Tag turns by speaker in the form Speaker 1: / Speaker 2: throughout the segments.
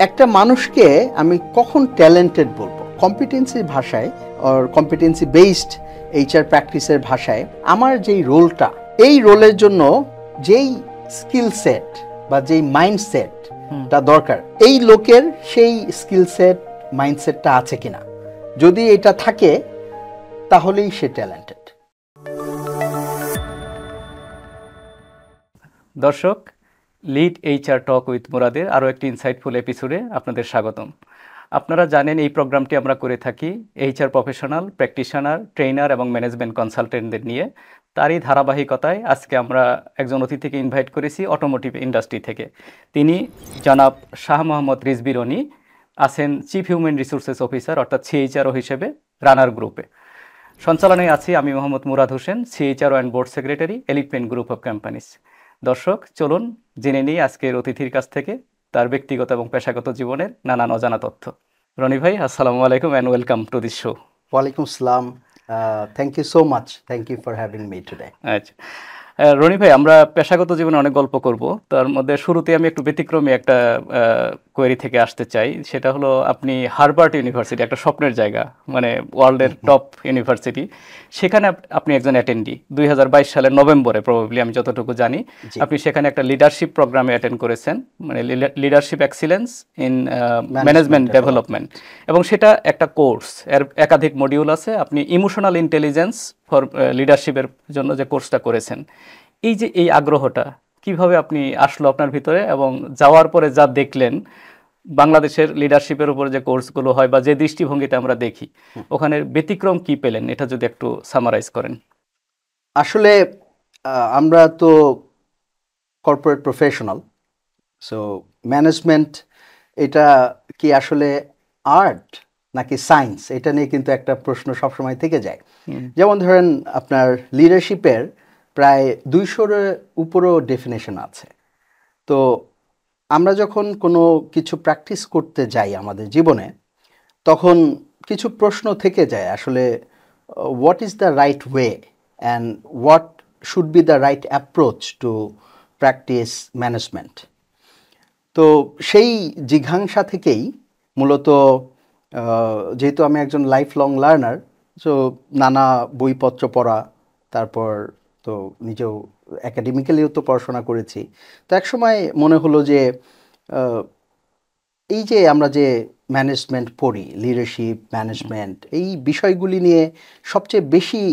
Speaker 1: একটা মানুষকে আমি কখন ট্যালেন্টেড বলবো? কম্পিটেন্সির ভাষায় অর কম্পিটেন্সি বেসড এইচআর প্র্যাকটিসের ভাষায় আমার যেই রোলটা, এই রোলের জন্য যেই স্কিল সেট বা যেই মাইন্ডসেটটা দরকার, এই লোকের সেই স্কিল সেট মাইন্ডসেটটা আছে কিনা। যদি এটা থাকে তাহলেই সে ট্যালেন্টেড।
Speaker 2: দর্শক, লিড এইচআর টক উইথ মুরাদের আরও একটি ইনসাইটফুল এপিসোডে আপনাদের স্বাগতম। আপনারা জানেন এই প্রোগ্রামটি আমরা করে থাকি এইচআর প্রফেশনাল, প্র্যাকটিশনার, ট্রেনার এবং ম্যানেজমেন্ট কনসালটেন্টদের নিয়ে। তারই ধারাবাহিকতায় আজকে আমরা একজন অতিথিকে ইনভাইট করেছি অটোমোটিভ ইন্ডাস্ট্রি থেকে। তিনি জনাব শাহ মোহাম্মদ রিজভী রনি, আছেন চিফ হিউম্যান রিসোর্সেস অফিসার অর্থাৎ সিএইচআরও হিসেবে রানার গ্রুপে। সঞ্চালনায় আছি আমি Mohammad Murad Hossain, CHRO and board secretary, Elephant Group of companies. দর্শক, চলুন জেনে নিই আজকের অতিথির কাছ থেকে তার ব্যক্তিগত এবং পেশাগত জীবনের নানান অজানা তথ্য। রনি ভাই, আসসালামু আলাইকুম and welcome to this show.
Speaker 1: ওয়ালাইকুম আসসালাম, thank you so much, thank you for having me today.
Speaker 2: আচ্ছা রনি ভাই, আমরা পেশাগত জীবনে অনেক গল্প করব, তার মধ্যে শুরুতে আমি একটু ব্যতিক্রমী একটা কোয়েরি থেকে আসতে চাই। সেটা হলো, আপনি হার্ভার্ড ইউনিভার্সিটি, একটা স্বপ্নের জায়গা, মানে ওয়ার্ল্ডের টপ ইউনিভার্সিটি, সেখানে আপনি একজন অ্যাটেন্ডি 2022 সালের নভেম্বরে প্রবাবলি, আমি যতটুকু জানি আপনি সেখানে একটা লিডারশিপ প্রোগ্রামে অ্যাটেন্ড করেছেন, মানে leadership excellence in management development, এবং সেটা একটা কোর্স, এর একাধিক মডিউল আছে। আপনি ইমোশনাল ইন্টেলিজেন্স ফর লিডারশিপের জন্য যে কোর্সটা করেছেন, এই যে এই আগ্রহটা কিভাবে আপনি আসলো আপনার ভিতরে, এবং যাওয়ার পরে যা দেখলেন বাংলাদেশের লিডারশিপের উপর যে কোর্সগুলো হয় বা যে দৃষ্টিভঙ্গিটা আমরা দেখি, ওখানে ব্যতিক্রম কি পেলেন, এটা যদি একটু সামারাইজ করেন।
Speaker 1: আসলে আমরা তো কর্পোরেট প্রফেশনাল, সো ম্যানেজমেন্ট এটা কি আসলে আর্ট নাকি সায়েন্স, এটা নিয়ে কিন্তু একটা প্রশ্ন সবসময় থেকে যায়। যেমন ধরেন, আপনার লিডারশিপের প্রায় 200-এর উপরও ডেফিনেশন আছে। তো আমরা যখন কোনো কিছু প্র্যাকটিস করতে যাই আমাদের জীবনে, তখন কিছু প্রশ্ন থেকে যায় আসলে, what is the right way and what should be the right approach to practice management. তো সেই জিজ্ঞাসা থেকেই মূলত, যেহেতু আমি একজন লাইফ লং লার্নার, সো নানা বইপত্র পড়া, তারপর তো নিজেও একাডেমিক্যালিও তো পড়াশোনা করেছি। তো একসময় মনে হলো যে এই যে আমরা যে ম্যানেজমেন্ট পড়ি, লিডারশিপ, ম্যানেজমেন্ট, এই বিষয়গুলি নিয়ে সবচেয়ে বেশি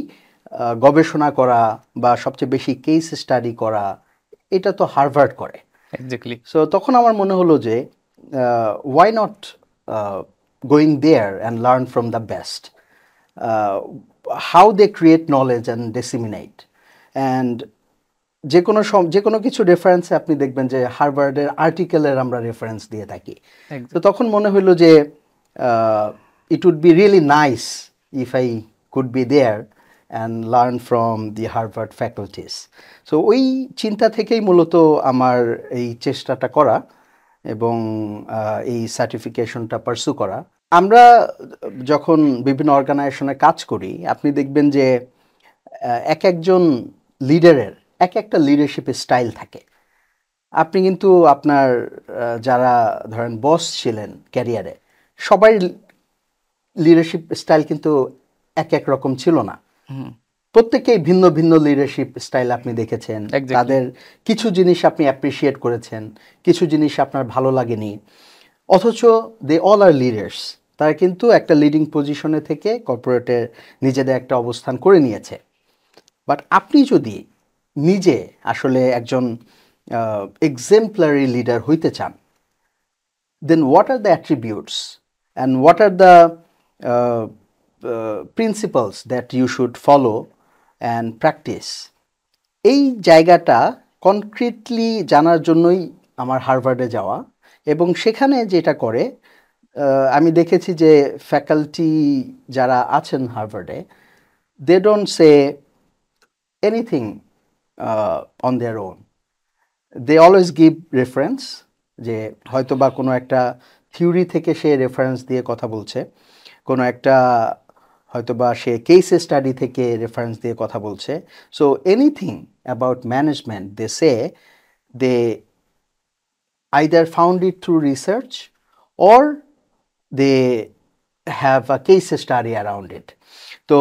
Speaker 1: গবেষণা করা বা সবচেয়ে বেশি কেস স্টাডি করা, এটা তো হার্ভার্ড করে।
Speaker 2: এক্স্যাক্টলি।
Speaker 1: সো তখন আমার মনে হলো যে why not going there and learn from the best, how they create knowledge and disseminate. And যে কোনো কিছু রেফারেন্সে আপনি দেখবেন যে হার্ভার্ডের আর্টিকেলের আমরা রেফারেন্স দিয়ে থাকি। তো তখন মনে হলো যে it would be really nice if I could be there and learn from the Harvard faculties. So ওই চিন্তা থেকেই মূলত আমার এই চেষ্টাটা করা এবং এই সার্টিফিকেশনটা পারসু করা। আমরা যখন বিভিন্ন অর্গানাইজেশনে কাজ করি, আপনি দেখবেন যে এক একজন লিডারের এক একটা লিডারশিপের স্টাইল থাকে। আপনি কিন্তু আপনার যারা ধরেন বস ছিলেন ক্যারিয়ারে, সবাই লিডারশিপ স্টাইল কিন্তু এক এক রকম ছিল না। প্রত্যেকেই ভিন্ন ভিন্ন লিডারশিপ স্টাইল আপনি দেখেছেন। তাদের কিছু জিনিস আপনি অ্যাপ্রিসিয়েট করেছেন, কিছু জিনিস আপনার ভালো লাগেনি, অথচ দে অল আর লিডার্স। তারা কিন্তু একটা লিডিং পজিশনে থেকে কর্পোরেটে নিজেদের একটা অবস্থান করে নিয়েছে। বাট আপনি যদি নিজে আসলে একজন এক্সাম্পলারি লিডার হইতে চান, then what are the attributes and what are the principles that you should follow and practise, এই জায়গাটা কনক্রিটলি জানার জন্যই আমার হার্ভার্ডে যাওয়া। এবং সেখানে যেটা করে, আমি দেখেছি যে ফ্যাকাল্টি যারা আছেন হার্ভার্ডে, they don't say anything on their own, they always give reference. যে হয়তো বা কোনো একটা থিওরি থেকে সে রেফারেন্স দিয়ে কথা বলছে, কোনো একটা হয়তো বা সে কেস স্টাডি থেকে রেফারেন্স দিয়ে কথা বলছে। So anything about management they say, they either found it through research or they have a case study around it. তো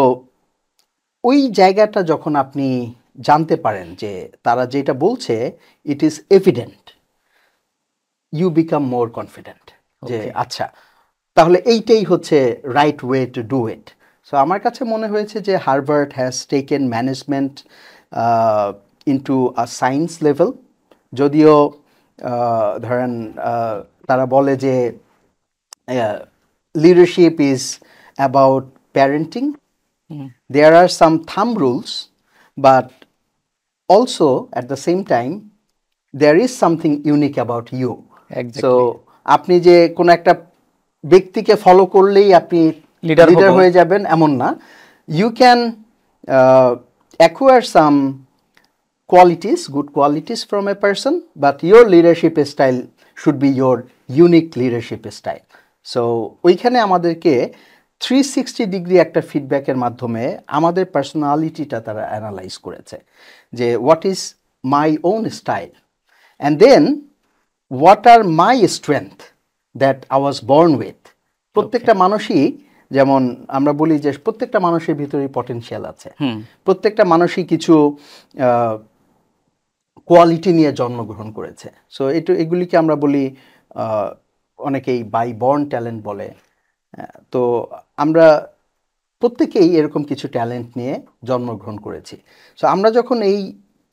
Speaker 1: ওই জায়গাটা যখন আপনি জানতে পারেন যে তারা যেটা বলছে it is evident, you become more confident যে আচ্ছা তাহলে এইটাই হচ্ছে right way to do it. So আমার কাছে মনে হয়েছে যে Harvard has taken management into a science level. যদিও ধরেন তারা বলে যে leadership is about parenting, there are some thumb rules, but also at the same time there is something unique about you. So আপনি যে কোনো একটা ব্যক্তিকে ফলো করলেই আপনি লিডার হয়ে যাবেন এমন না। You can acquire some qualities, good qualities from a person, but your leadership style should be your unique leadership style. So ওইখানে আমাদেরকে 360 ডিগ্রি একটা ফিডব্যাকের মাধ্যমে আমাদের পার্সোনালিটিটা তারা অ্যানালাইজ করেছে যে what is my own style and then what are my strength that I was born with. প্রত্যেকটা মানুষই, যেমন আমরা বলি যে প্রত্যেকটা মানুষের ভিতরে পটেনশিয়াল আছে, প্রত্যেকটা মানুষই কিছু কোয়ালিটি নিয়ে জন্মগ্রহণ করেছে। সো এগুলিকে আমরা বলি অনেকেই বাই বর্ন ট্যালেন্ট বলে। তো আমরা প্রত্যেকেই এরকম কিছু ট্যালেন্ট নিয়ে জন্মগ্রহণ করেছি। সো আমরা যখন এই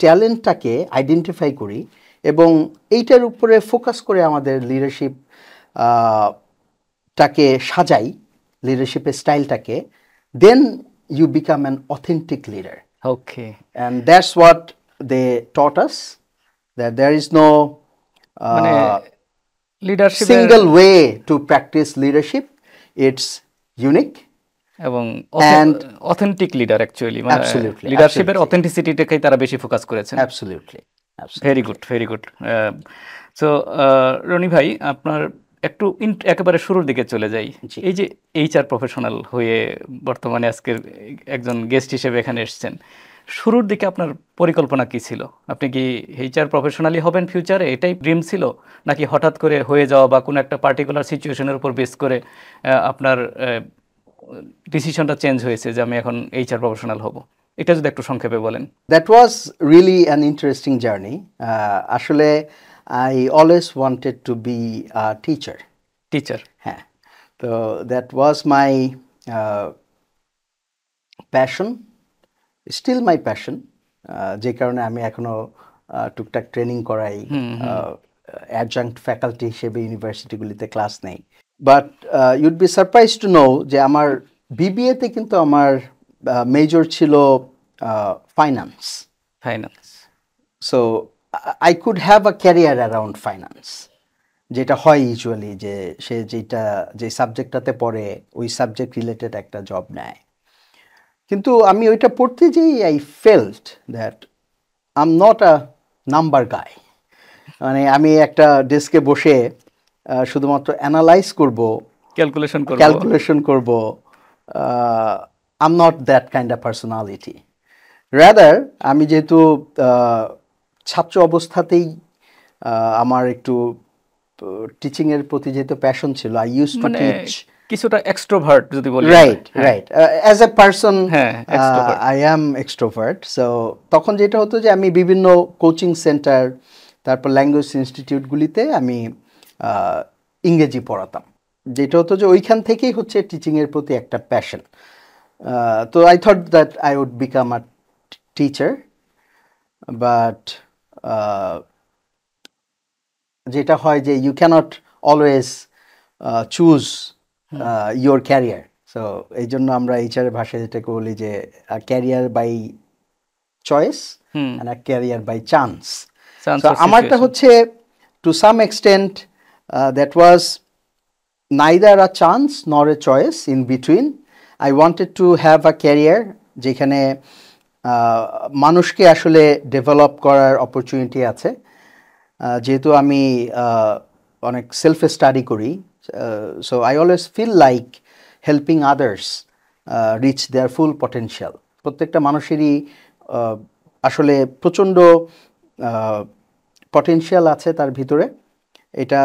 Speaker 1: ট্যালেন্টটাকে আইডেন্টিফাই করি এবং এইটার উপরে ফোকাস করে আমাদের লিডারশিপ টাকে সাজাই, লিডারশিপের স্টাইলটাকে, then you become an authentic leader.
Speaker 2: Okay,
Speaker 1: and that's what they taught us, that there is no
Speaker 2: leadership
Speaker 1: single way to practise leadership, it's unique
Speaker 2: এবং অথেন্টিক লিডার। অ্যাকচুয়ালি মানে লিডারশিপের অথেন্টিসিটিটাকেই তারা বেশি ফোকাস করেছেন।
Speaker 1: Absolutely,
Speaker 2: very good, very good. So Roni ভাই, আপনার একটু একেবারে শুরুর দিকে চলে যাই। এই যে এইচআর প্রফেশনাল হয়ে বর্তমানে আজকের একজন গেস্ট হিসেবে এখানে এসেছেন, শুরুর দিকে আপনার পরিকল্পনা কি ছিল? আপনি কি এইচআর প্রফেশনালি হবেন ফিউচারে, এটাই ড্রিম ছিল, নাকি হঠাৎ করে হয়ে যাওয়া বা কোনো একটা পার্টিকুলার সিচুয়েশনের উপর বেস করে আপনার ডিসিশনটা চেঞ্জ হয়েছে যে আমি এখন এইচআর প্রফেশনাল হব? এটা যদি একটু সংক্ষেপে বলেন।
Speaker 1: That was really an interesting journey. আসলে I always wanted to be a teacher. হ্যাঁ, তো that was my passion, still my passion, যে কারণে আমি এখনো টুকটাক ট্রেনিং করাই, অ্যাডজাঙ্ক্ট ফ্যাকাল্টি হিসেবে ইউনিভার্সিটিগুলিতে ক্লাস নেই। But ইউড be surprise to know যে আমার বিবিএতে কিন্তু আমার মেজর ছিল finance. So I could have a career around finance, যেটা হয় ইউজুয়ালি যে সে যে সাবজেক্টটাতে পড়ে ওই সাবজেক্ট রিলেটেড একটা জব নেয়। কিন্তু আমি ওইটা পড়তে যেই I felt that I am not a number guy. মানে আমি একটা ডেস্কে বসে শুধুমাত্র অ্যানালাইজ করব, ক্যালকুলেশন করব, I am not that kind of personality. Rather আমি যেহেতু ছাত্র অবস্থাতেই আমার একটু টিচিং এর প্রতি যেহেতু প্যাশন ছিল, আই ইউজ টু টিচ,
Speaker 2: কিছুটা এক্সট্রোভার্ট যদি বলি।
Speaker 1: Right, as a person I am extrovert. So তখন যেটা হতো যে আমি বিভিন্ন কোচিং সেন্টার, তারপর ল্যাঙ্গুয়েজ ইনস্টিটিউটগুলিতে আমি ইংরেজি পড়াতাম। যেটা হতো যে ওইখান থেকেই হচ্ছে টিচিং এর প্রতি একটা প্যাশন। তো I thought that I would become a teacher, but যেটা হয় যে you cannot always choose your career. So এই জন্য আমরা এইচআর ভাষায় যেটাকে বলি যে career by choice and career by chance. আমারটা হচ্ছে to some extent that was neither a chance nor a choice, in between. I wanted to have a career যেখানে মানুষকে আসলে ডেভেলপ করার অপরচুনিটি আছে। যেহেতু আমি অনেক সেলফ স্টাডি করি, so I always feel like helping others reach their full potential. প্রত্যেকটা মানুষেরই আসলে প্রচণ্ড পটেনশিয়াল আছে তার ভিতরে, এটা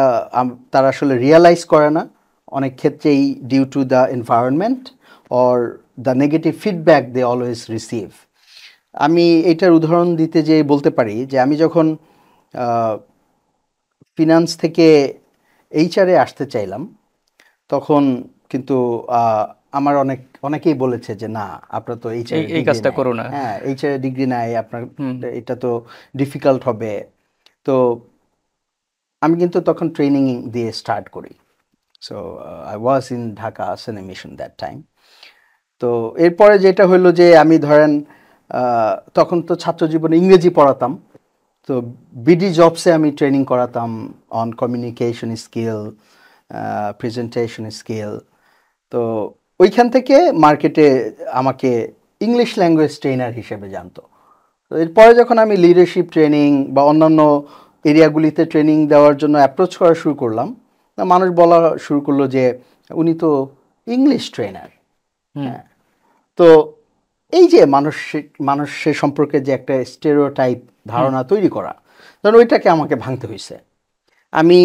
Speaker 1: তারা আসলে রিয়েলাইজ করে না অনেক ক্ষেত্রেই, due to the environment or the negative feedback they always receive. আমি এটার উদাহরণ দিতে যে বলতে পারি যে আমি যখন ফিনান্স থেকে এইচআরে আসতে চাইলাম, তখন কিন্তু আমার অনেকেই বলেছে যে না, আপনার তো
Speaker 2: এই কাজটা করো না।
Speaker 1: হ্যাঁ, এইচআরে ডিগ্রি নাই, আপনার এটা তো ডিফিকাল্ট হবে। তো আমি কিন্তু তখন ট্রেনিং দিয়ে স্টার্ট করি। So I was in Dhaka সেনা মিশন দ্যাট টাইম। তো এরপরে যেটা হলো যে আমি ধরেন তখন তো ছাত্র জীবনে ইংরেজি পড়াতাম, তো বিডি জবসে আমি ট্রেনিং করাতাম on communication skill, presentation skill. তো ওইখান থেকে মার্কেটে আমাকে ইংলিশ ল্যাঙ্গুয়েজ ট্রেনার হিসেবে জানতো। তো এরপরে যখন আমি লিডারশিপ ট্রেনিং বা অন্যান্য এরিয়াগুলিতে ট্রেনিং দেওয়ার জন্য অ্যাপ্রোচ করা শুরু করলাম, মানুষ বলা শুরু করলো যে উনি তো ইংলিশ ট্রেনার। হ্যাঁ, তো এই যে মানুষের সম্পর্কে যে একটা স্টেরিওটাইপ ধারণা তৈরি করা, ধরুন ওইটাকে আমাকে ভাঙতে হয়েছে। আমি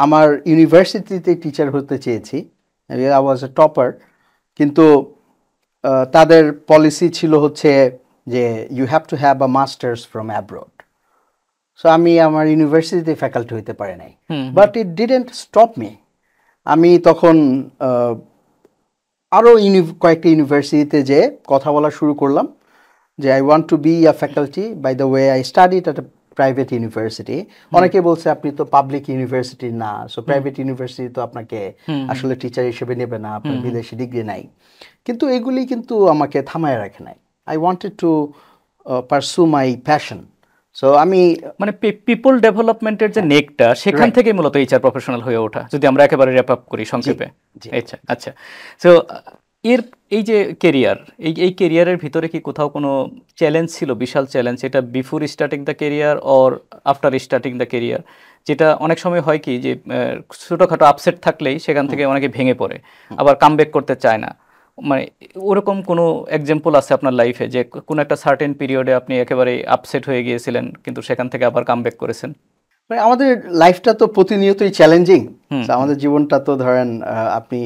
Speaker 1: আমার ইউনিভার্সিটিতে টিচার হতে চেয়েছি, আই ওয়াজ এ টপার, কিন্তু তাদের পলিসি ছিল হচ্ছে যে you have to have a masters from abroad. So আমি আমার ইউনিভার্সিটিতে ফ্যাকাল্টি হতে পারি নাই, but it didn't stop me. আমি তখন আরও কয়েকটা ইউনিভার্সিটিতে যে কথা বলা শুরু করলাম যে I want to be a faculty. By the way I studied at a private university. অনেকে বলছে আপনি তো পাবলিক ইউনিভার্সিটি না, সো প্রাইভেট ইউনিভার্সিটি তো আপনাকে আসলে টিচার হিসেবে নেবে না, আপনার বিদেশি ডিগ্রি নাই। কিন্তু এগুলি কিন্তু আমাকে থামায় রাখে নাই। I wanted two পারসু my passion. So আমি
Speaker 2: মানে পিপল ডেভেলপমেন্টের যে নেকটা, সেখান থেকে মূলত এইচআর প্রফেশনাল হয়ে ওঠা, যদি আমরা একেবারে র্যাপ আপ করি সংক্ষেপে। আচ্ছা আচ্ছা। সো এই যে কেরিয়ার, এই কেরিয়ারের ভিতরে কি কোথাও কোনো চ্যালেঞ্জ ছিল, বিশাল চ্যালেঞ্জ, এটা before starting the career or after starting the career? যেটা অনেক সময় হয় কি যে ছোটোখাটো আপসেট থাকলেই সেখান থেকে অনেকে ভেঙে পড়ে, আবার কামব্যাক করতে চায় না। মানে ওরকম কোনো এক্সাম্পল আছে আপনার লাইফে যে কোনো একটা সার্টেন পিরিয়ডে আপনি একেবারে আপসেট হয়ে গিয়েছিলেন, কিন্তু সেখান থেকে আবার কামব্যাক করেছেন?
Speaker 1: মানে আমাদের লাইফটা তো প্রতিনিয়তই চ্যালেঞ্জিং। আমাদের জীবনটা তো ধরেন আপনি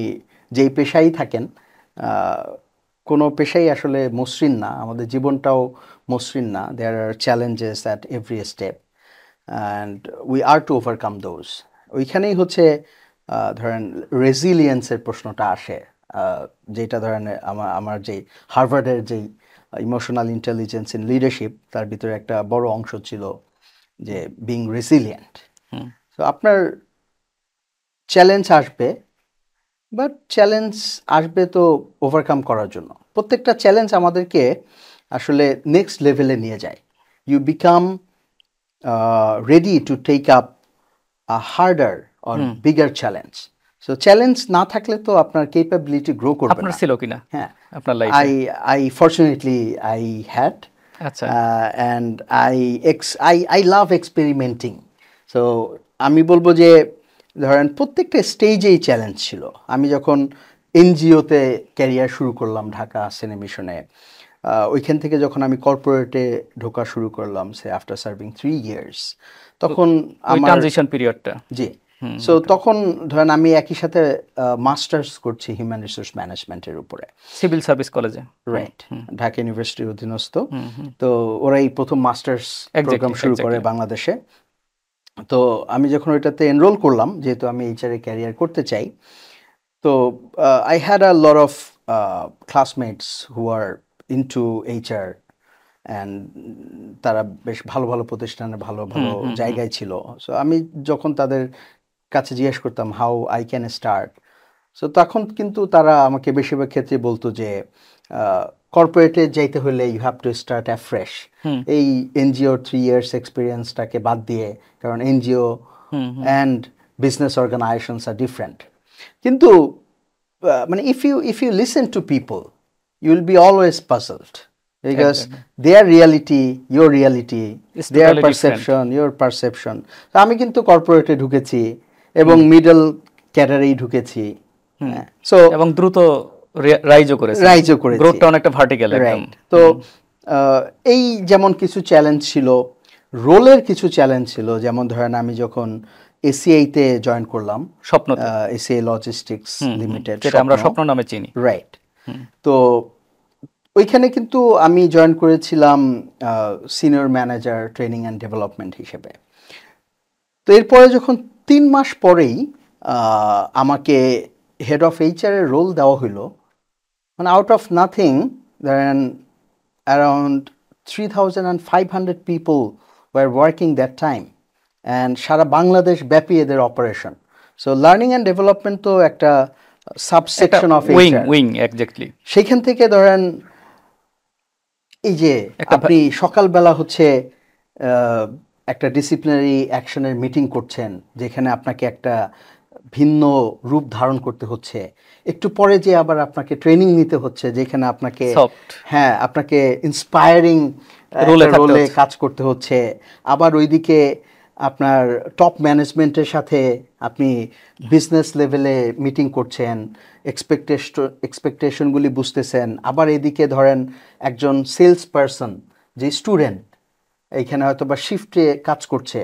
Speaker 1: যেই পেশায় থাকেন, কোনো পেশাই আসলে মসৃণ না, আমাদের জীবনটাও মসৃণ না। There are challenges at every step and we are to overcome those. ওইখানেই হচ্ছে ধরেন রেজিলিয়েন্সের প্রশ্নটা আসে, যেটা ধরেন আমার যে হার্ভার্ডের যেই ইমোশনাল ইন্টেলিজেন্স ইন লিডারশিপ, তার ভিতরে একটা বড় অংশ ছিল যে বিং রেজিলিয়েন্ট। তো আপনার চ্যালেঞ্জ আসবে, বাট চ্যালেঞ্জ আসবে তো ওভারকাম করার জন্য। প্রত্যেকটা চ্যালেঞ্জ আমাদেরকে আসলে নেক্সট লেভেলে নিয়ে যায়। You become ready to take up a harder or bigger challenge. So challenge না থাকলে তো আপনার ক্যাপাবিলিটি গ্রো করবে না।
Speaker 2: আপনার ছিল কিনা?
Speaker 1: হ্যাঁ,
Speaker 2: আপনার লাইফে
Speaker 1: I fortunately I had.
Speaker 2: আচ্ছা।
Speaker 1: And I love experimenting. So আমি বলবো যে ধরেন প্রত্যেকটা স্টেজেই চ্যালেঞ্জ ছিল। আমি যখন এনজিওতে ক্যারিয়ার শুরু করলাম ঢাকা সেনা মিশনে, ওইখান থেকে যখন আমি কর্পোরেটে ঢোকা শুরু করলাম, সে আফটার সার্ভিং 3 years, তখন আমার
Speaker 2: ট্রানজিশন পিরিয়ডটা,
Speaker 1: জি। সো তখন ধরেন আমি একই সাথে মাস্টার্স করছি হিউম্যান রিসোর্স ম্যানেজমেন্টের উপরে
Speaker 2: সিভিল সার্ভিস কলেজে,
Speaker 1: রাইট, ঢাকা ইউনিভার্সিটির অধীনস্থ। তো ওরাই প্রথম মাস্টার্স প্রোগ্রাম শুরু করে বাংলাদেশে। তো আমি যখন ওইটাতে এনরোল করলাম, যেহেতু আমি এইচআর এ ক্যারিয়ার করতে চাই, তো I had a lot of classmates who are into HR and তারা বেশ ভালো ভালো প্রতিষ্ঠানে ভালো ভালো জায়গায় ছিল। সো আমি যখন তাদের কাছে জিজ্ঞেস করতাম how I can start, so তখন কিন্তু তারা আমাকে বেশিরভাগ ক্ষেত্রে বলতো যে কর্পোরেটে যাইতে হলে you have to start afresh, এই এনজিওর 3 years এক্সপিরিয়েন্সটাকে বাদ দিয়ে, কারণ NGO and business organisations are different. কিন্তু মানে if you listen to people you will be always puzzled, because their reality, your reality, their perception, your perception. আমি কিন্তু কর্পোরেটে ঢুকেছি এবং মিডল ক্যাটারেই ঢুকেছি, সো
Speaker 2: এবং দ্রুত রাইজও করেছি, গ্রোথটা অনেকটা ভার্টিক্যাল একদম।
Speaker 1: তো এই যেমন কিছু চ্যালেঞ্জ ছিল, রোলের কিছু চ্যালেঞ্জ ছিল। যেমন ধরেন আমি যখন এসিআইতে জয়েন করলাম,
Speaker 2: স্বপ্নতে,
Speaker 1: এসিআই লজিস্টিক্স লিমিটেড,
Speaker 2: যেটা আমরা স্বপ্ন নামে চিনি।
Speaker 1: রাইট। তো ওইখানে কিন্তু আমি জয়েন করেছিলাম senior manager training and development হিসেবে। তো এরপরে যখন 3 মাস পরেই আমাকে হেড অফ এইচআর এর রোল দেওয়া হইলো, মানে out of nothing, then around 3,500 people were working that time, and সারা বাংলাদেশ ব্যাপী এদের operation. So learning and development তো একটা subsection of HR.
Speaker 2: Wing exactly.
Speaker 1: সেখান থেকে ধরেন এই যে আপনি সকালবেলা হচ্ছে একটা ডিসিপ্লিনারি অ্যাকশনের মিটিং করছেন, যেখানে আপনাকে একটা ভিন্ন রূপ ধারণ করতে হচ্ছে, একটু পরে যে আবার আপনাকে ট্রেনিং নিতে হচ্ছে, যেখানে আপনাকে হ্যাঁ আপনাকে ইন্সপায়ারিং রোলে কাজ করতে হচ্ছে, আবার ওইদিকে আপনার টপ ম্যানেজমেন্টের সাথে আপনি বিজনেস লেভেলে মিটিং করছেন, এক্সপেকটেশনগুলি বুঝতেছেন, আবার এদিকে ধরেন একজন সেলস পারসন যে স্টুডেন্ট এইখানে হয়তো বা শিফটে কাজ করছে,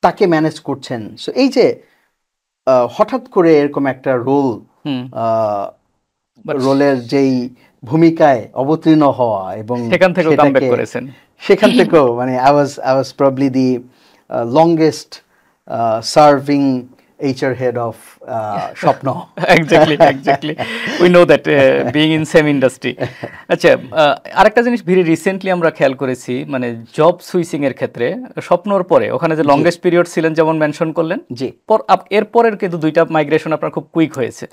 Speaker 1: তাকে ম্যানেজ করছেন। সো এই যে হঠাৎ করে এরকম একটা রোলের যেই ভূমিকায় অবতীর্ণ হওয়া, এবং সেখান থেকেও মানে I was probably the longest serving HR head of Shopno.
Speaker 2: Exactly. We know that being in same industry. আচ্ছা, আরেকটা জিনিস ভেরি রিসেন্টলি আমরা খেয়াল করেছি, মানে জব সুইচিং এর ক্ষেত্রে স্বপ্নর পরে ওখানে যে লংগেস্ট পিরিয়ড ছিলেন যেমন মেনশন করলেন, এরপরের কিন্তু 2টা মাইগ্রেশন আপনার খুব কুইক হয়েছে।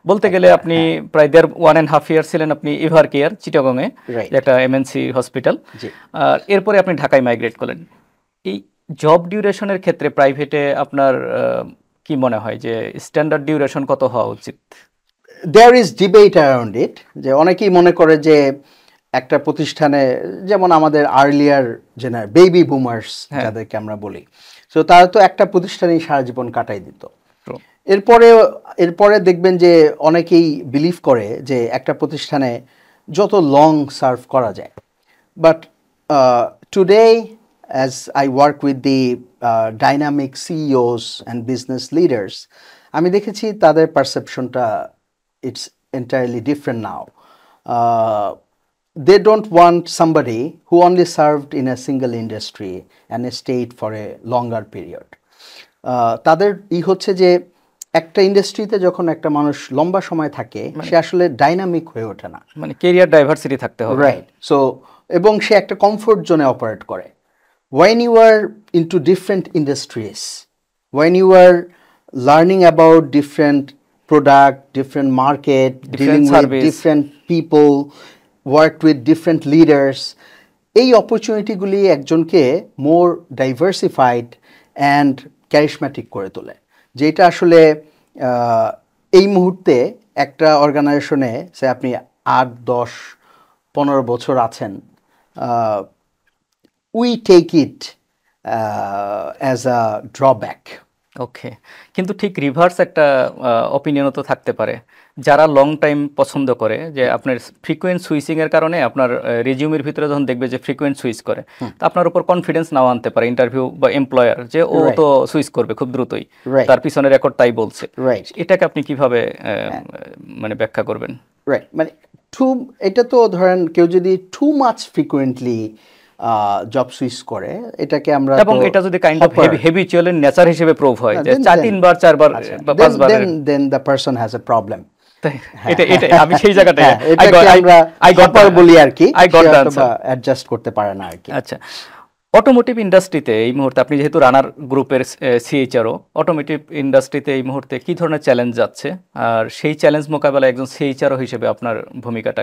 Speaker 2: বলতে গেলে আপনি প্রায় 1.5 ইয়ার ছিলেন আপনি এভার কেয়ার চিটাগং এ, একটা এমএনসি হসপিটাল, আর এরপরে আপনি ঢাকায় মাইগ্রেট করলেন। এই জব ডিউরেশনের ক্ষেত্রে প্রাইভেটে আপনার কি মনে হয় যে স্ট্যান্ডার্ড ডিউরেশন কত হওয়া উচিত?
Speaker 1: There is debate around it, যে অনেকেই মনে করে যে একটা প্রতিষ্ঠানে, যেমন আমাদের আর্লিয়ার জেনারেশন বেবি বুমার্স যাদেরকে আমরা বলি, সো তারা তো একটা প্রতিষ্ঠানেই সারা জীবন কাটাই দিত। এরপরে দেখবেন যে অনেকেই বিলিভ করে যে একটা প্রতিষ্ঠানে যত লং সার্ভ করা যায়। But today as I work with the dynamic CEOs and business leaders, আমি দেখেছি তাদের পারসেপশনটা it's entirely different now. They don't want somebody who only served in a single industry and stayed for a longer period. তাদের হচ্ছে যে একটা ইন্ডাস্ট্রিতে যখন একটা মানুষ লম্বা সময় থাকে, সে আসলে ডাইনামিক হয়ে ওঠে না,
Speaker 2: মানে ক্যারিয়ার ডাইভার্সিটি থাকতে হবে,
Speaker 1: রাইট। সো এবং সে একটা কমফোর্ট জোনে অপারেট করে। When you are into different industries, when you are learning about different product, different market, dealing with different people, work with different leaders, এই অপরচুনিটিগুলি একজনকে মোর ডাইভার্সিফাইড অ্যান্ড ক্যারিশম্যাটিক করে তোলে, যেটা আসলে এই মুহূর্তে একটা অর্গানাইজেশনে সে আপনি 8, 10, 15 বছর আছেন, we take it as a drawback.
Speaker 2: ওকে, কিন্তু ঠিক রিভার্স একটা অপিনিয়নও তো থাকতে পারে, যারা লং টাইম পছন্দ করে, যে আপনার ফ্রিকোয়েন্ট সুইচিং এর কারণে আপনার রেজিউমের ভিতরে যখন দেখবে যে ফ্রিকোয়েন্ট সুইচ করে, তো আপনার উপর কনফিডেন্স নাও আনতে পারে ইন্টারভিউ বা এমপ্লয়ার, যে ও তো সুইচ করবে খুব দ্রুতই, তার পিছনে রেকর্ড তাই বলছে। এটাকে আপনি কিভাবে মানে ব্যাখ্যা করবেন?
Speaker 1: রাইট, মানে এটা তো ধরেন কেউ যদি too much frequently job switch করে, এটাকে আমরা,
Speaker 2: এবং এটা যদি কাইন্ড অফ হ্যাবিচুয়াল নেচার হিসেবে প্রুভ হয় যে 3 বার 4 বার বা 5 বার,
Speaker 1: then the person has a problem.
Speaker 2: এটা আমি সেই জায়গাটায়
Speaker 1: আই গট বলি আর কি, অ্যাডজাস্ট করতে পারে না আর কি।
Speaker 2: আচ্ছা, অটোমোটিভ ইন্ডাস্ট্রিতে এই মুহূর্তে আপনি যেহেতু রানার গ্রুপের সিএইচআরও, অটোমোটিভ ইন্ডাস্ট্রিতে এই মুহূর্তে কি ধরনের চ্যালেঞ্জ যাচ্ছে, আর সেই চ্যালেঞ্জ মোকাবেলায় একজন সিএইচআরও হিসেবে আপনার ভূমিকাটা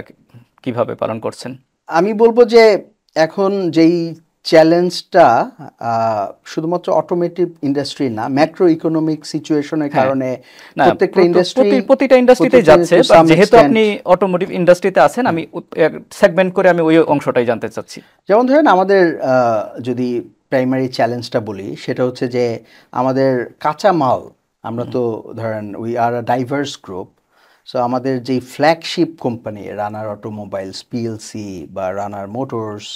Speaker 2: কিভাবে পালন করছেন?
Speaker 1: আমি বলবো যে এখন যেই চ্যালেঞ্জটা শুধুমাত্র অটোমোটিভ ইন্ডাস্ট্রি না, ম্যাক্রো ইকোনমিক সিচুয়েশনের কারণে
Speaker 2: প্রতিটা ইন্ডাস্ট্রিতেই যাচ্ছে। যেহেতু আপনি অটোমোটিভ ইন্ডাস্ট্রিতে আছেন, আমি সেগমেন্ট করে আমি ওই অংশটাই জানতে চাচ্ছি।
Speaker 1: যেমন ধরেন আমাদের যদি প্রাইমারি চ্যালেঞ্জটা বলি, সেটা হচ্ছে যে আমাদের কাঁচা মাল, আমরা তো ধরেন we are a diverse group, so আমাদের যেই ফ্ল্যাগশিপ কোম্পানি রানার অটোমোবাইলস পিএলসি বা রানার মোটরস,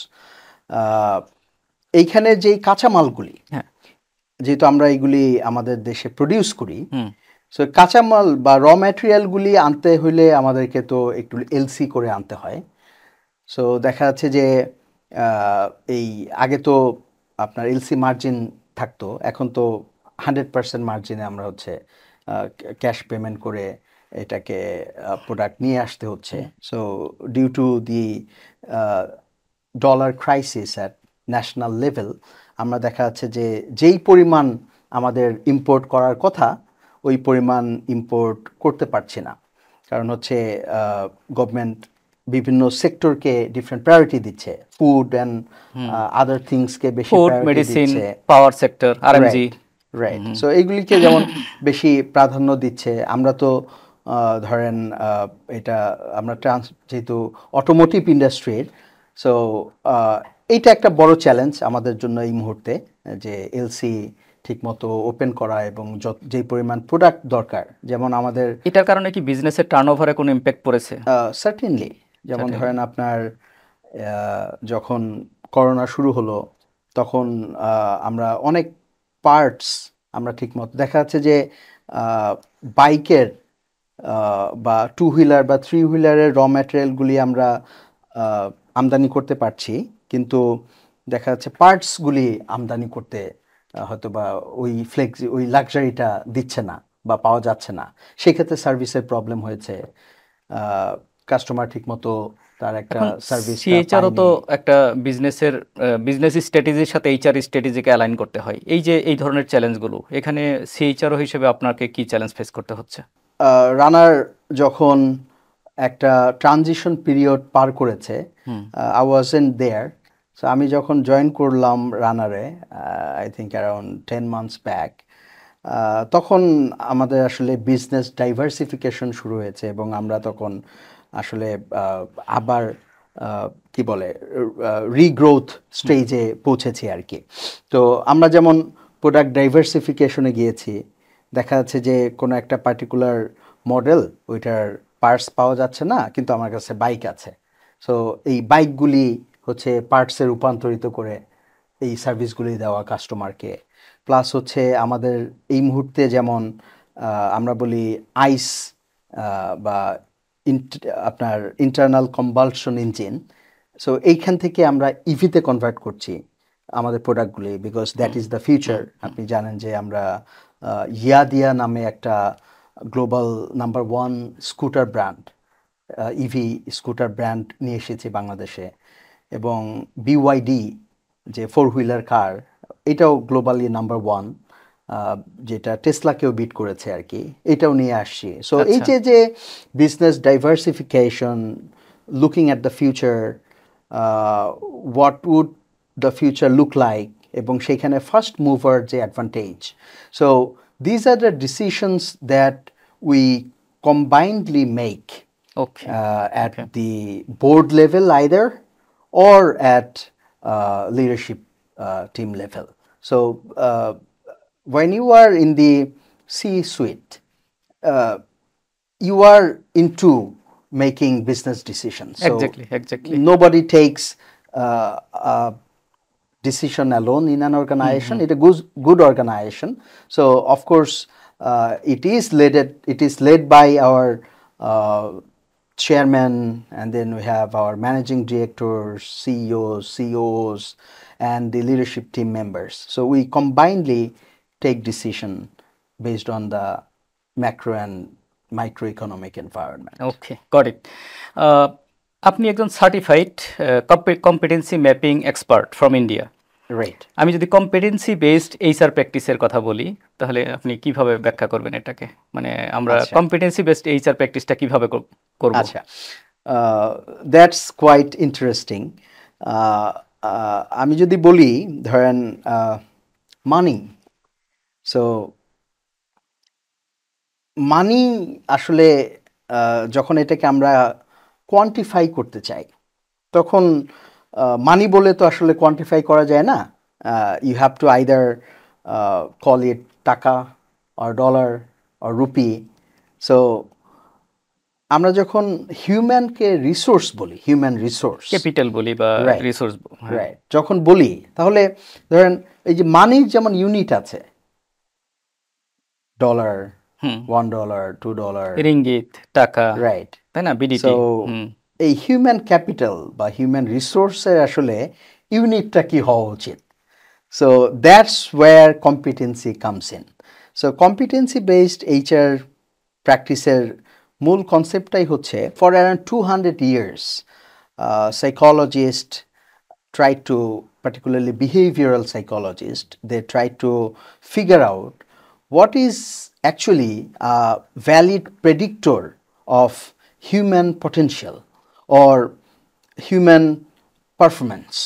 Speaker 1: এইখানে যেই কাঁচামালগুলি, যেহেতু আমরা এগুলি আমাদের দেশে প্রডিউস করি,
Speaker 2: হুম
Speaker 1: সো কাঁচামাল বা র ম্যাটেরিয়ালগুলি আনতে হইলে আমাদেরকে তো একটু এলসি করে আনতে হয়। সো দেখা যাচ্ছে যে এই আগে তো আপনার এলসি মার্জিন থাকতো, এখন তো 100% মার্জিনে আমরা হচ্ছে ক্যাশ পেমেন্ট করে এটাকে প্রোডাক্ট নিয়ে আসতে হচ্ছে। So due to the dollar crisis at national level, আমরা দেখা যাচ্ছে যে যেই পরিমাণ আমাদের ইম্পোর্ট করার কথা ওই পরিমাণ ইম্পোর্ট করতে পারছি না, কারণ হচ্ছে গভর্নমেন্ট বিভিন্ন সেক্টরকে ডিফারেন্ট প্রায়োরিটি দিচ্ছে, ফুড অ্যান্ড আদার থিংসকে বেশি
Speaker 2: ফুড
Speaker 1: প্রায়োরিটি
Speaker 2: মেডিসিন
Speaker 1: দিচ্ছে।
Speaker 2: Power sector RMG
Speaker 1: right, right. So এইগুলিকে যেমন বেশি প্রাধান্য দিচ্ছে, আমরা তো ধরেন এটা আমরা যেহেতু অটোমোটিভ ইন্ডাস্ট্রির, সো এইটা একটা বড় চ্যালেঞ্জ আমাদের জন্য এই মুহূর্তে, যে এলসি ঠিকমতো ওপেন করা এবং যেই পরিমাণ প্রোডাক্ট দরকার, যেমন আমাদের
Speaker 2: এটার কারণে কি বিজনেসের টার্নওভারে কোনো ইম্প্যাক্ট পড়েছে?
Speaker 1: সার্টেনলি, যেমন
Speaker 2: Certainly.
Speaker 1: ধরেন আপনার যখন করোনা শুরু হলো তখন আমরা অনেক পার্টস আমরা ঠিকমতো দেখা যাচ্ছে যে বাইকের বা টু হুইলার বা থ্রি হুইলারের র ম্যাটেরিয়ালগুলি আমরা আমদানি করতে পারছি, কিন্তু দেখা যাচ্ছে পার্টসগুলি আমদানি করতে হয়তো বা ওই লাক্সারিটা দিচ্ছে না বা পাওয়া যাচ্ছে না। সেক্ষেত্রে সার্ভিসের প্রবলেম হয়েছে, কাস্টমার ঠিকমতো তার একটা
Speaker 2: এখন
Speaker 1: সার্ভিসটা
Speaker 2: সিএইচআরও তো
Speaker 1: পায়নি।
Speaker 2: একটা বিজনেস স্ট্র্যাটেজির সাথে এইচআর স্ট্র্যাটেজিকে অ্যালাইন করতে হয়। এই যে এই ধরনের চ্যালেঞ্জগুলো, এখানে সিএইচআরও হিসেবে আপনাকে কি চ্যালেঞ্জ ফেস করতে হচ্ছে?
Speaker 1: রানার যখন একটা ট্রানজিশন পিরিয়ড পার করেছে, আই ওয়াজন্ট দেয়ার। সো আমি যখন জয়েন করলাম রানারে, I think around 10 months back, তখন আমাদের আসলে বিজনেস ডাইভার্সিফিকেশন শুরু হয়েছে এবং আমরা তখন আসলে আবার কি বলে রিগ্রোথ স্টেজে পৌঁছেছি আর কি। তো আমরা যেমন প্রোডাক্ট ডাইভার্সিফিকেশনে গিয়েছি, দেখা যাচ্ছে যে কোনো একটা পার্টিকুলার মডেল ওইটার পার্টস পাওয়া যাচ্ছে না, কিন্তু আমার কাছে বাইক আছে। সো এই বাইকগুলি হচ্ছে পার্টসে রূপান্তরিত করে এই সার্ভিসগুলি দেওয়া কাস্টমারকে। প্লাস হচ্ছে আমাদের এই মুহূর্তে যেমন আমরা বলি আইস বা আপনার ইন্টারনাল কম্বালশন ইঞ্জিন, সো এইখান থেকে আমরা ইভিতে কনভার্ট করছি আমাদের প্রোডাক্টগুলি, because that is the future. আপনি জানেন যে আমরা ইয়াদিয়া নামে একটা global number 1 scooter brand, EV scooter brand নিয়ে এসেছি বাংলাদেশে, এবং বিওয়াইডি যে 4 হুইলার কার, এটাও গ্লোবালি নাম্বার 1, যেটা টেসলাকেও বিট করেছে আর কি, এটাও নিয়ে আসছি। সো এই
Speaker 2: আচ্ছা,
Speaker 1: যে business diversification, looking at the future, what would the future look like, এবং সেইখানে ফার্স্ট মুভার যে advantage. So these are the decisions that we combinedly make
Speaker 2: okay,
Speaker 1: at
Speaker 2: okay.
Speaker 1: the board level either, or at leadership team level. So when you are in the C-suite, uh, you are into making business decisions. So
Speaker 2: exactly, exactly.
Speaker 1: nobody takes a decision alone in an organization. It's a good organization. So of course, it is led by our uh, chairman, and then we have our managing directors, CEOs, COOs, and the leadership team members. So we combinedly take decision based on the macro and microeconomic environment.
Speaker 2: Okay, got it. আপনি একজন certified competency mapping expert from India.
Speaker 1: Right.
Speaker 2: আমি যদি competency based HR প্র্যাকটিসের কথা বলি, তাহলে আপনি কিভাবে ব্যাখ্যা করবেন এটাকে? মানে আমরা
Speaker 1: আচ্ছা।
Speaker 2: কম্পিটেন্সি বেসড এইচআর প্র্যাকটিসটা কিভাবে করব?
Speaker 1: আচ্ছা, দ্যাটস কোয়াইট ইন্টারেস্টিং। আমি যদি বলি ধরেন মানি, সো মানি আসলে যখন এটাকে আমরা কোয়ান্টিফাই করতে চাই, তখন মানি বলে তো আসলে কোয়ান্টিফাই করা যায় না। You have to either call it টাকা, or dollar, or rupee. So আমরা যখন হিউম্যানকে রিসোর্স বলি, হিউম্যান রিসোর্স,
Speaker 2: ক্যাপিটাল বলি বা
Speaker 1: Right.
Speaker 2: রিসোর্স।
Speaker 1: রাইট, যখন বলি তাহলে ধরেন এই যে মানির যেমন ইউনিট আছে, ডলার, $1, $2,
Speaker 2: রিঙ্গিত, টাকা,
Speaker 1: রাইট,
Speaker 2: তাই না, বিডিটি।
Speaker 1: সো এই হিউম্যান ক্যাপিটাল বা হিউম্যান রিসোর্সের আসলে ইউনিটটা কি হওয়া উচিত? So that's where competency comes in. So competency based HR প্র্যাকটিসের মূল কনসেপ্টটাই হচ্ছে, for around 200 years psychologist try to, particularly behavioral psychologists, they try to figure out what is actually a valid predictor of human potential or human performance.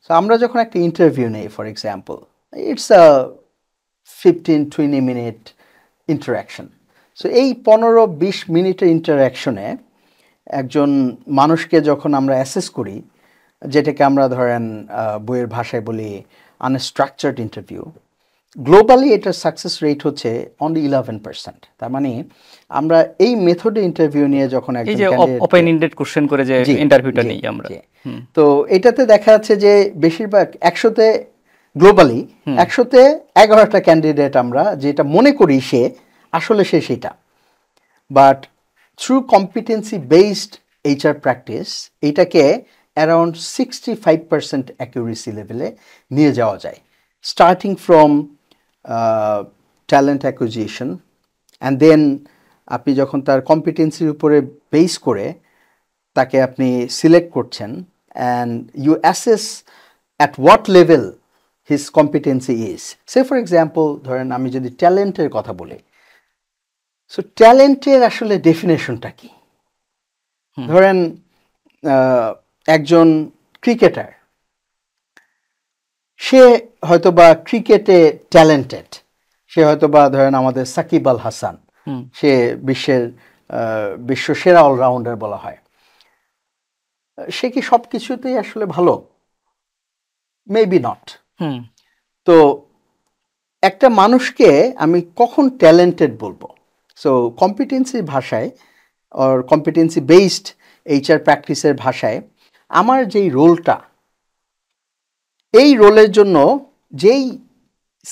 Speaker 1: So আমরা যখন একটা interview নেই, for example, it's a 15-20 minute interaction. So এই 15-20 মিনিটের ইন্টারাকশনে একজন মানুষকে যখন আমরা অ্যাসেস করি, যেটাকে আমরা ধরেন বইয়ের ভাষায় বলি আনস্ট্রাকচার্ড ইন্টারভিউ, গ্লোবালি এটার সাকসেস রেট হচ্ছে অনলি 11%। তার মানে আমরা এই মেথডে ইন্টারভিউ নিয়ে যখন
Speaker 2: এই যে ওপেন এন্ডেড কোশ্চেন করে যে ইন্টারভিউটা নেই আমরা,
Speaker 1: তো এটাতে দেখা যাচ্ছে যে বেশিরভাগ 100তে গ্লোবালি 100তে 11টা ক্যান্ডিডেট আমরা যেটা মনে করি সে আসলে সেটা। But through competency based HR practice এটাকে অ্যারাউন্ড 65% অ্যাকুরেসি লেভেলে নিয়ে যাওয়া যায়, starting from talent acquisition, and then আপনি যখন তার কম্পিটেন্সির উপরে বেস করে তাকে আপনি সিলেক্ট করছেন, and you assess at what level his competency is. Say for example ধরেন আমি যদি ট্যালেন্টের কথা বলি, সো ট্যালেন্টের আসলে ডেফিনেশনটা কি? ধরেন একজন ক্রিকেটার, সে হয়তোবা ক্রিকেটে ট্যালেন্টেড, সে হয়তোবা ধরেন আমাদের সাকিব আল হাসান, সে বিশ্ব সেরা অলরাউন্ডার বলা হয়। সে কি সব কিছুতেই আসলে ভালো? Maybe not. তো একটা মানুষকে আমি কখন ট্যালেন্টেড বলবো? সো কম্পিটেন্সির ভাষায় অর কম্পিটেন্সি বেসড এইচআর প্র্যাকটিসের ভাষায় আমার যেই রোলটা, এই রোলের জন্য যেই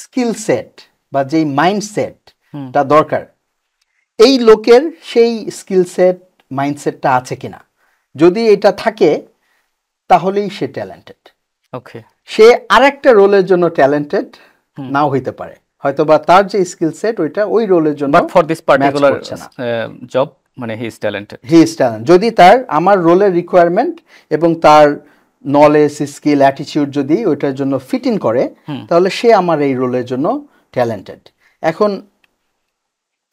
Speaker 1: স্কিল সেট বা যেই মাইন্ডসেটটা দরকার, এই লোকের সেই স্কিল সেট মাইন্ডসেটটা আছে কিনা। যদি এটা থাকে তাহলেই সে ট্যালেন্টেড।
Speaker 2: ওকে,
Speaker 1: সে আরেকটা রোলের জন্য ট্যালেন্টেড নাও হইতে পারে, হয়তোবা তার যে স্কিল সেট ওইটা ওই রোলের জন্য,
Speaker 2: but for this particular job মানে হি ইজ ট্যালেন্টেড।
Speaker 1: যদি তার আমার রোলের রিকোয়ারমেন্ট এবং তার নলেজ, স্কিল, অ্যাটিটিউড যদি ওইটার জন্য ফিট ইন করে, তাহলে সে আমার এই রোলের জন্য ট্যালেন্টেড। এখন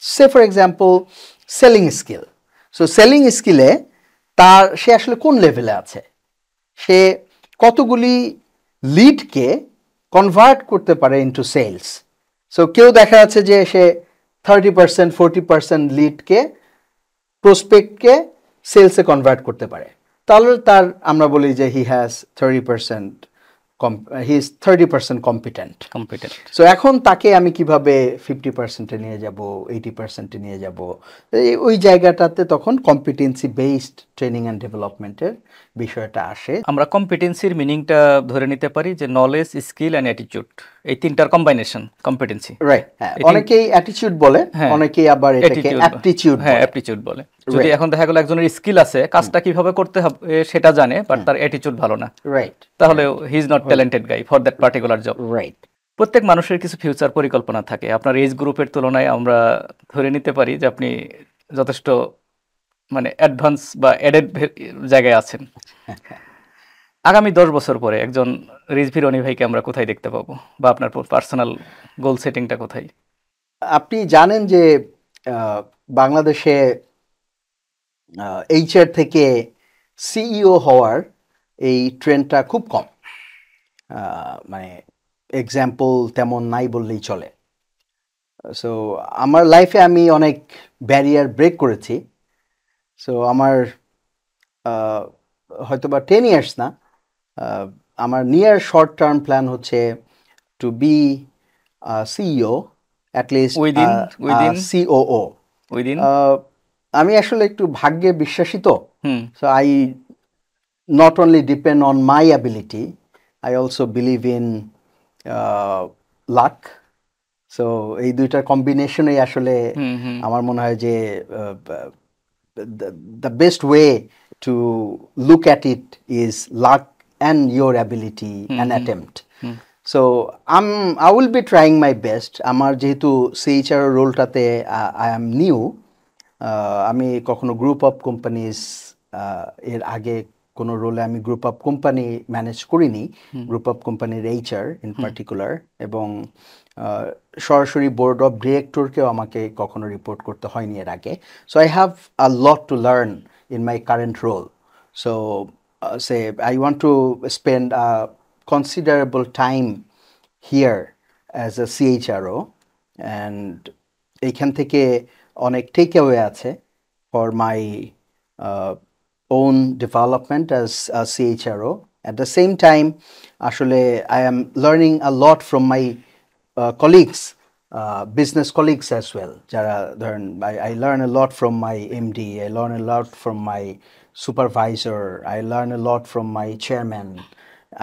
Speaker 1: say for example selling skill, so selling স্কিলে সে আসলে কোন লেভেলে আছে, সে কতগুলি লিডকে কনভার্ট করতে পারে ইনটু সেলস। সো কেউ দেখা যাচ্ছে যে সে 30%, 40% লিডকে, প্রসপেক্টকে সেলসে কনভার্ট করতে পারে, তাহলে তার আমরা বলি যে he has 30%, he is 30% competent. So এখন তাকে আমি কিভাবে 50%-এ নিয়ে যাব, 80%-এ নিয়ে যাব, ওই জায়গাটাতে তখন কম্পিটেন্সি বেসড ট্রেনিং অ্যান্ড ডেভেলপমেন্টের বিষয়টা আসে।
Speaker 2: আমরা কম্পিটেন্সির মিনিংটা ধরে নিতে পারি যে নলেজ, স্কিল অ্যান্ড অ্যাটিটিউড, এই তিনটার কম্বাইনেশন কম্পিটেন্সি।
Speaker 1: রাইট, অনেকেই অ্যাটিটিউড বলে, অনেকেই আবার এটাকে
Speaker 2: অ্যাপটিটিউড বলে। যদি এখন দেখা গেল একজনের স্কিল আছে, কাজটা কিভাবে করতে হবে সেটা জানে, বাট তার অ্যাটিটিউড ভালো না, রাইট, তাহলে he is not talented guy for that particular job.
Speaker 1: Right.
Speaker 2: প্রত্যেক মানুষের কিছু ফিউচার পরিকল্পনা থাকে। আপনার এজ গ্রুপের তুলনায় আমরা ধরে নিতে পারি যে আপনি যথেষ্ট মানে অ্যাডভান্স বা অ্যাডেড জায়গায় আছেন। আগামী 10 বছর পরে একজন রিজভী রনি ভাইকে আমরা কোথায় দেখতে পাবো, বা আপনার পার্সোনাল গোল সেটিংটা কোথায়?
Speaker 1: আপনি জানেন যে বাংলাদেশে এইচআর থেকে সিইও হওয়ার এই ট্রেন্ডটা খুব কম, মানে এক্সাম্পল তেমন নাই বললেই চলে। সো আমার লাইফে আমি অনেক ব্যারিয়ার ব্রেক করেছি। সো আমার হয়তোবা 10 ইয়ার্স না, আমার নিয়ার শর্ট টার্ম প্ল্যান হচ্ছে to be CEO, at least within COO, আমি আসলে একটু ভাগ্যে বিশ্বাসী তো,
Speaker 2: হুম
Speaker 1: so I not only depend on my ability, I also believe in luck. So এই দুইটার কম্বিনেশনেই আসলে
Speaker 2: হুম হুম
Speaker 1: আমার মনে হয় যে the best way to look at it is luck and your ability and attempt. So I will be trying my best. আমার যেহেতু CHR রোলটাতে I am new, আমি কখনো গ্রুপ অফ কোম্পানিজ এর আগে কোনো রোলে আমি গ্রুপ অফ কোম্পানি ম্যানেজ করিনি, group of কোম্পানির HR ইন পার্টিকুলার, এবং সরাসরি বোর্ড অফ ডিরেক্টরকেও আমাকে কখনো রিপোর্ট করতে হয়নি এর আগে। So I have a lot to learn in my current role. So say I want to spend a considerable time here as a CHRO, and এইখান থেকে অনেক টেক অ্যাওয়ে আছে for my own development as a CHRO. At the same time, আসলে I am learning a lot from my colleagues, business colleagues as well. যারা ধরেন I learn a lot from my MD, I learn a lot from my supervisor, I learn a lot from my chairman,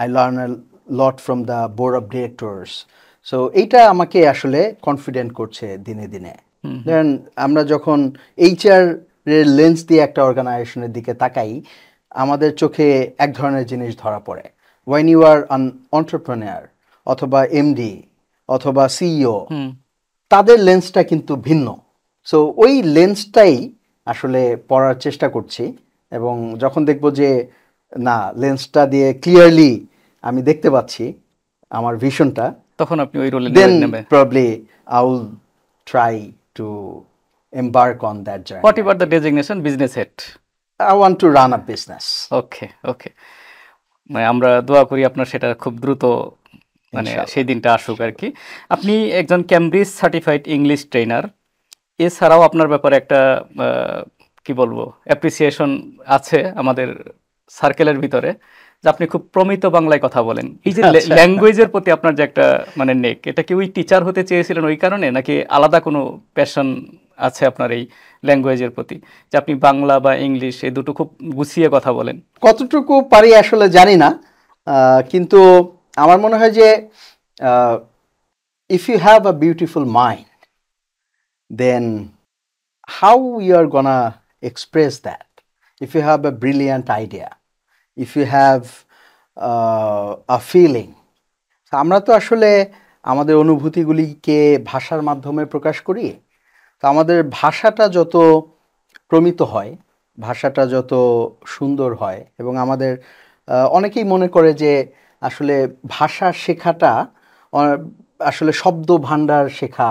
Speaker 1: I learn a lot from the board of directors. So এইটা আমাকে আসলে confident করছে দিনে দিনে। ধরেন আমরা যখন HR এর লেন্স দিয়ে একটা অর্গানাইজেশনের দিকে তাকাই, আমাদের চোখে এক ধরনের জিনিস ধরা পড়ে। when you are an entrepreneur অথবা MD অথবা CEO, তাদের লেন্সটা কিন্তু ভিন্ন। সো ওই লেন্সটাই আসলে পড়ার চেষ্টা করছি, এবং যখন দেখব যে না, লেন্সটা দিয়ে ক্লিয়ারলি আমি দেখতে পাচ্ছি আমার ভিশনটা,
Speaker 2: তখন আপনি ওই রোলে
Speaker 1: then
Speaker 2: নেবে।
Speaker 1: probably I will try to embark on that journey.
Speaker 2: What about the designation business head?
Speaker 1: I want to run a business.
Speaker 2: ওকে ওকে, মানে আমরা দোয়া করি আপনার সেটা খুব দ্রুত মানে সেই দিনটা আসুক আর কি। আপনি একজন ক্যামব্রিজ সার্টিফাইড ইংলিশ ট্রেনার, এছাড়াও আপনার ব্যাপারে একটা কি বলবো অ্যাপ্রিসিয়েশন আছে আমাদের সার্কেলের ভিতরে, যে আপনি খুব প্রমিত বাংলায় কথা বলেন। এই যে ল্যাঙ্গুয়েজের প্রতি আপনার যে একটা মানে নেক, এটা কি ওই টিচার হতে চেয়েছিলেন ওই কারণে, নাকি আলাদা কোনো প্যাশন আছে আপনার এই ল্যাঙ্গুয়েজের প্রতি, যে আপনি বাংলা বা ইংলিশ এই দুটো খুব গুছিয়ে কথা বলেন?
Speaker 1: কতটুকু পারি আসলে জানি না, কিন্তু আমার মনে হয় যে if you have a beautiful mind, then how you are gonna express that? If you have a brilliant idea, if you have a feeling, আমরা তো আসলে আমাদের অনুভূতিগুলিকে ভাষার মাধ্যমে প্রকাশ করি। তো আমাদের ভাষাটা যত প্রমিত হয়, ভাষাটা যত সুন্দর হয়, এবং আমাদের অনেকেই মনে করে যে আসলে ভাষা শেখাটা আসলে শব্দ ভাণ্ডার শেখা,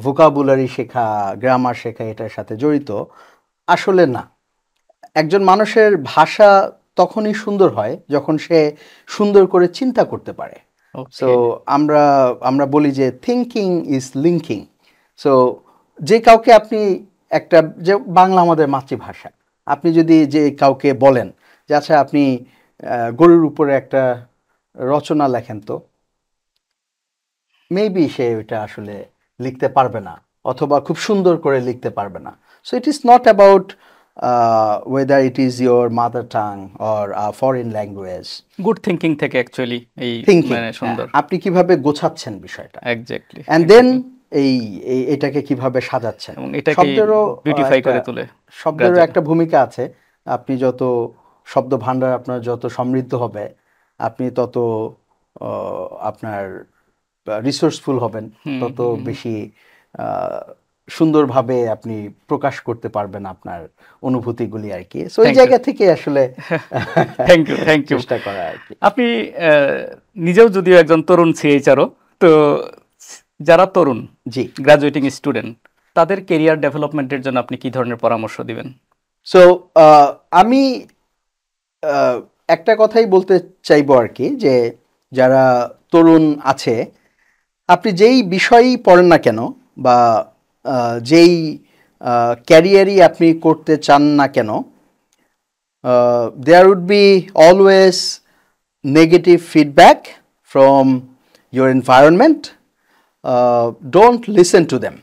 Speaker 1: ভোকাবুলারি শেখা, গ্রামার শেখা এটার সাথে জড়িত। আসলে না, একজন মানুষের ভাষা তখনই সুন্দর হয় যখন সে সুন্দর করে চিন্তা করতে পারে। সো আমরা বলি যে থিঙ্কিং ইজ লিঙ্কিং। সো যে কাউকে আপনি একটা, যে বাংলা আমাদের মাতৃভাষা, আপনি যদি যে কাউকে বলেন যে আচ্ছা আপনি গরুর উপরে একটা রচনা লেখেন, তো মেবি সে ওইটা আসলে লিখতে পারবে না, অথবা খুব সুন্দর করে লিখতে পারবে না। So it is not about whether it is your mother tongue or a foreign language.
Speaker 2: Good thinking থেকে অ্যাকচুয়ালি এই মানে সুন্দর
Speaker 1: আপনি কিভাবে গোছাচ্ছেন বিষয়টা,
Speaker 2: এক্স্যাক্টলি,
Speaker 1: and then এটাকে কিভাবে সাজাচ্ছেন,
Speaker 2: এবং এটাকে
Speaker 1: শব্দেরও
Speaker 2: বিউটিফাই করে তোলে।
Speaker 1: শব্দেরও একটা ভূমিকা আছে। আপনি যত শব্দ ভাণ্ডার আপনার যত সমৃদ্ধ হবে, আপনি তত আপনার রিসোর্সফুল হবেন, তত বেশি সুন্দরভাবে আপনি প্রকাশ করতে পারবেন আপনার অনুভূতিগুলি আর কি। সো এই জায়গা থেকে আসলে
Speaker 2: থ্যাংক ইউ
Speaker 1: চেষ্টা করা আর কি।
Speaker 2: আপনি নিজেও যদিও একজন তরুণ CHRO, তো যারা তরুণ
Speaker 1: জি
Speaker 2: গ্রাজুয়েটিং স্টুডেন্ট, তাদের কেরিয়ার ডেভেলপমেন্টের জন্য আপনি কি ধরনের পরামর্শ দিবেন?
Speaker 1: সো আমি একটা কথাই বলতে চাইবো আর কি, যে যারা তরুণ আছে, আপনি যেই বিষয়ই পড়েন না কেন বা যেই ক্যারিয়ারই আপনি করতে চান না কেন, there would be always negative feedback from your environment. Don't listen to them.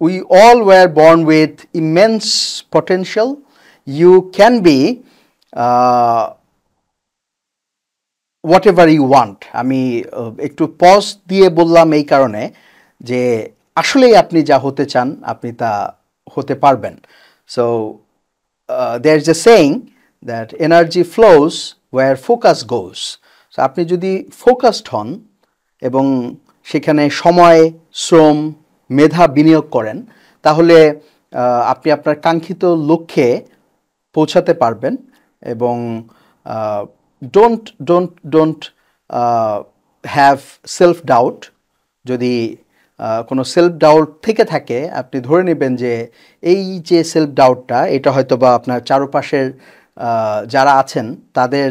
Speaker 1: We all were born with immense potential. You can be whatever you want. আমি একটু পজ দিয়ে বললাম এই কারণে যে আসলেই আপনি যা হতে চান আপনি তা হতে পারবেন। So there is a saying that energy flows where focus goes. So আপনি যদি ফোকাসড হন এবং সেখানে সময়, শ্রম, মেধা বিনিয়োগ করেন তাহলে আপনি আপনার কাঙ্ক্ষিত লক্ষ্যে পৌঁছাতে পারবেন। এবং ডোন্ট হ্যাভ সেলফ ডাউট। যদি কোনো সেলফ ডাউট থেকে থাকে আপনি ধরে নেবেন যে এই যে সেলফ ডাউটটা এটা হয়তো বা আপনার চারপাশের যারা আছেন তাদের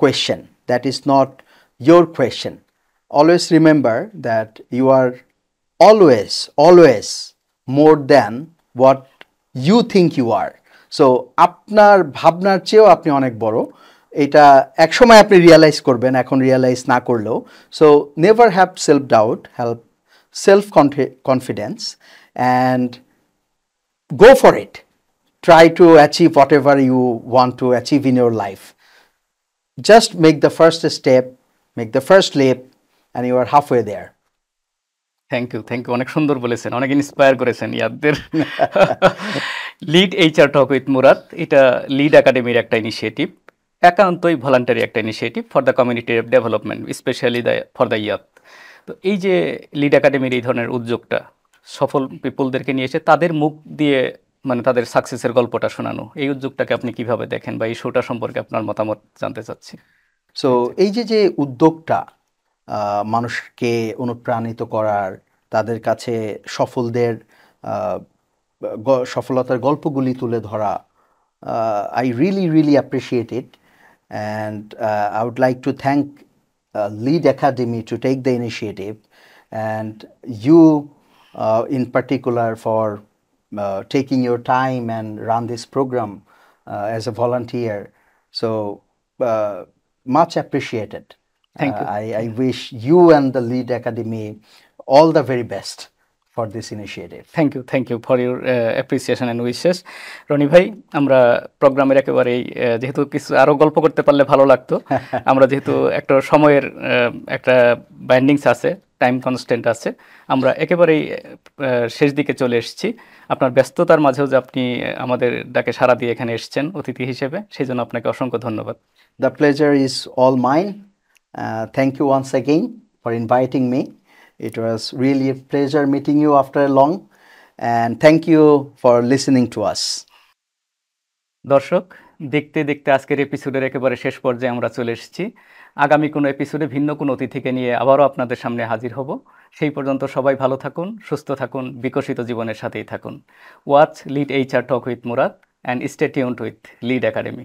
Speaker 1: question, that is not your question. Always remember that you are always more than what you think you are. So আপনার ভাবনার চেয়েও আপনি অনেক বড়, এটা একসময় আপনি রিয়েলাইজ করবেন, এখন রিয়েলাইজ না করলেও। So never have self doubt, have self confidence and go for it. Try to achieve whatever you want to achieve in your life. Just make the first step, make the first leap, and you are halfway there.
Speaker 2: Thank you অনেক সুন্দর বলেছেন, অনেক inspire করেছেন ইয়াদের। Lead HR talk with Murad, এটা lead একাডেমির একটা initiative, একান্তই ভলান্টারি একটা initiative for the community development, specially for the youth. তো এই যে লিড একাডেমির এই ধরনের উদ্যোগটা, সফল পিপলদেরকে নিয়ে এসে তাদের মুখ দিয়ে মানে তাদের সাকসেসের গল্পটা শোনানো, এই উদ্যোগটাকে আপনি কিভাবে দেখেন বা এই শোটা সম্পর্কে আপনার মতামত জানতে চাচ্ছি।
Speaker 1: সো এই যে উদ্যোগটা মানুষকে অনুপ্রাণিত করার, তাদের কাছে সফলতার গল্পগুলি তুলে ধরা, I really appreciate it, and I would like to thank Lead Academy to take the initiative, and you in particular for taking your time and run this program as a volunteer. So much appreciated.
Speaker 2: Thank you.
Speaker 1: I wish you and the Lead Academy all the very best for this initiative.
Speaker 2: Thank you for your appreciation and wishes. Roni ভাই, আমরা প্রোগ্রামের একেবারেই যেহেতু কিছু আরও গল্প করতে পারলে ভালো লাগতো, আমরা যেহেতু একটা সময়ের একটা বাইন্ডিংস আছে, টাইম কনস্ট্যান্ট আছে, আমরা একেবারেই শেষ দিকে চলে এসেছি। আপনার ব্যস্ততার মাঝেও যে আপনি আমাদের ডাকে সাড়া দিয়ে এখানে এসেছেন অতিথি হিসেবে, সেই জন্য আপনাকে অসংখ্য ধন্যবাদ।
Speaker 1: The pleasure is all mine. Thank you once again for inviting me. It was really a pleasure meeting you after long, and thank you for listening to us.
Speaker 2: দর্শক, দেখতে দেখতে আজকের এপিসোডের একেবারে শেষ পর্যায়ে আমরা চলে এসেছি। আগামী কোনো এপিসোডে ভিন্ন কোনো অতিথিকে নিয়ে আবারও আপনাদের সামনে হাজির হব। সেই পর্যন্ত সবাই ভালো থাকুন, সুস্থ থাকুন, বিকশিত জীবনের সাথেই থাকুন। Watch lead HR talk with Murad and stay tuned with lead academy.